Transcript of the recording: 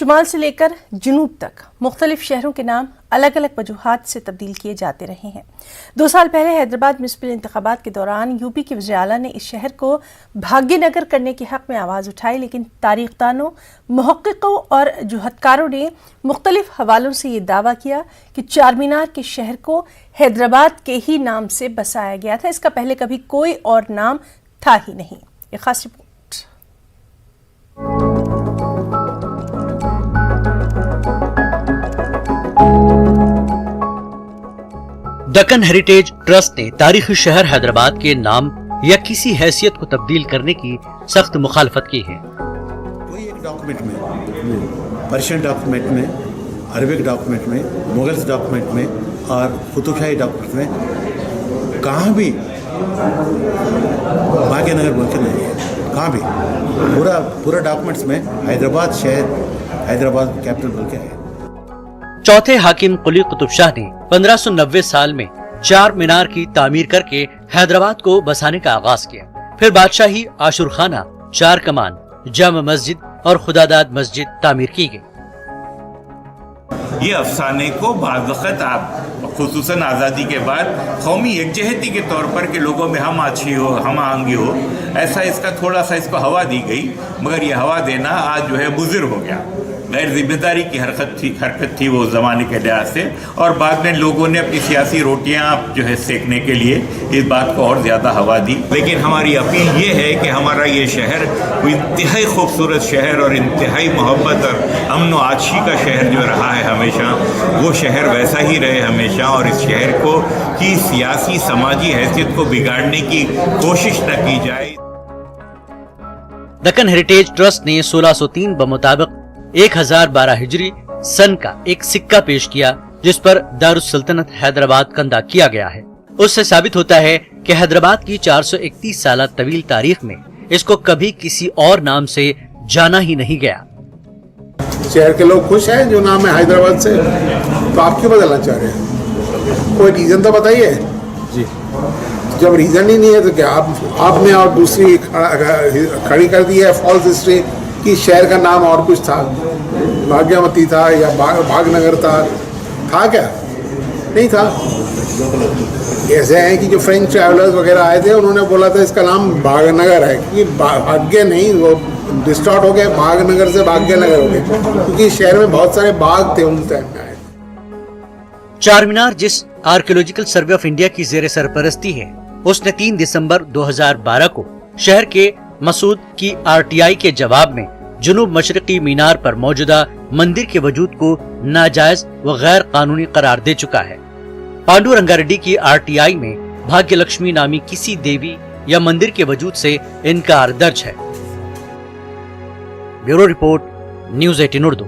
شمال سے لے کر جنوب تک مختلف شہروں کے نام الگ الگ وجوہات سے تبدیل کیے جاتے رہے ہیں۔ 2 سال پہلے حیدرآباد میونسپل انتخابات کے دوران یو پی کے وزیر اعلیٰ نے اس شہر کو بھاگیہ نگر کرنے کے حق میں آواز اٹھائی، لیکن تاریخ دانوں، محققوں اور جہدکاروں نے مختلف حوالوں سے یہ دعویٰ کیا کہ چار مینار کے شہر کو حیدرآباد کے ہی نام سے بسایا گیا تھا۔ اس کا پہلے کبھی کوئی اور نام تھا ہی نہیں۔ یہ خاص رپورٹ۔ دکن ہیریٹیج ٹرسٹ نے تاریخی شہر حیدرآباد کے نام یا کسی حیثیت کو تبدیل کرنے کی سخت مخالفت کی ہے۔ کوئی ایک ڈاکومنٹ میں، پرشین ڈاکومنٹ میں، عربک ڈاکومنٹ میں، مغلز ڈاکومنٹ میں اور قطب شاہی ڈاکومنٹ میں کہاں بھی بھاگیہ نگر بول کے نہیں ہے، کہاں بھی پورا ڈاکومنٹس میں حیدرآباد شہر، حیدرآباد کیپٹل بول کے ہے۔ چوتھے حاکم قلی قطب شاہ نے 1590 سال میں چار مینار کی تعمیر کر کے حیدرآباد کو بسانے کا آغاز کیا۔ پھر بادشاہی عاشور خانہ، چار کمان، جامع مسجد اور خداداد مسجد تعمیر کی گئی۔ یہ افسانے کو بعض وقت خصوصاً آزادی کے بعد قومی یکجہتی کے طور پر کہ لوگوں میں ہم آچھی ہو، ہم آہنگی ہو، ایسا اس کا تھوڑا سا اس کو ہوا دی گئی، مگر یہ ہوا دینا آج جو ہے مضر ہو گیا۔ غیر ذمہ داری کی حرکت تھی وہ زمانے کے لحاظ سے، اور بعد میں لوگوں نے اپنی سیاسی روٹیاں جو ہے سیکنے کے لیے اس بات کو اور زیادہ ہوا دی۔ لیکن ہماری اپیل یہ ہے کہ ہمارا یہ شہر انتہائی خوبصورت شہر اور انتہائی محبت اور امن و آشی کا شہر جو رہا ہے ہمیشہ، وہ شہر ویسا ہی رہے ہمیشہ، اور اس شہر کو کی سیاسی سماجی حیثیت کو بگاڑنے کی کوشش نہ کی جائے۔ دکن ہیریٹیج ٹرسٹ نے 1603 بمطابق 1012 ہجری سن کا ایک سکہ پیش کیا، جس پر دارالسلطنت حیدرآباد کندہ کیا گیا ہے۔ اس سے ثابت ہوتا ہے کہ حیدرآباد کی 431 سالہ طویل تاریخ میں اس کو کبھی کسی اور نام سے جانا ہی نہیں گیا۔ شہر کے لوگ خوش ہیں جو نام ہے حیدرآباد سے، تو آپ کیوں بدلنا چاہ رہے ہیں؟ کوئی ریزن تو بتائیے۔ جی جب ریزن ہی نہیں ہے تو کیا آپ نے اور دوسری کھڑی کر دی ہے فالس ہسٹری کہ شہر کا نام اور کچھ تھا، بھاگیہ متی تھا یا بھاگ نگر تھا کیا؟ نہیں تھا۔ ایسے ہیں کہ جو فرینچ ٹریولرز وغیرہ آئے تھے انہوں نے بولا تھا اس کا نام بھاگ نگر ہے، کیونکہ بھاگیہ نہیں، وہ ڈسٹارٹ ہو گئے، بھاگ نگر سے بھاگیہ نگر ہو گئے، کیونکہ شہر میں بہت سارے باغ تھے ان ٹائم میں آئے۔ چار مینار جس آرکیولوجیکل سروے آف انڈیا کی زیر سرپرستی ہے، اس نے 3 دسمبر 2012 کو شہر کے مسعود کی RTI کے جواب میں جنوب مشرقی مینار پر موجودہ مندر کے وجود کو ناجائز و غیر قانونی قرار دے چکا ہے۔ پانڈو رنگا ریڈی کی RTI میں بھاگیہ لکشمی نامی کسی دیوی یا مندر کے وجود سے انکار درج ہے۔ Bureau report, news 18 Urdu.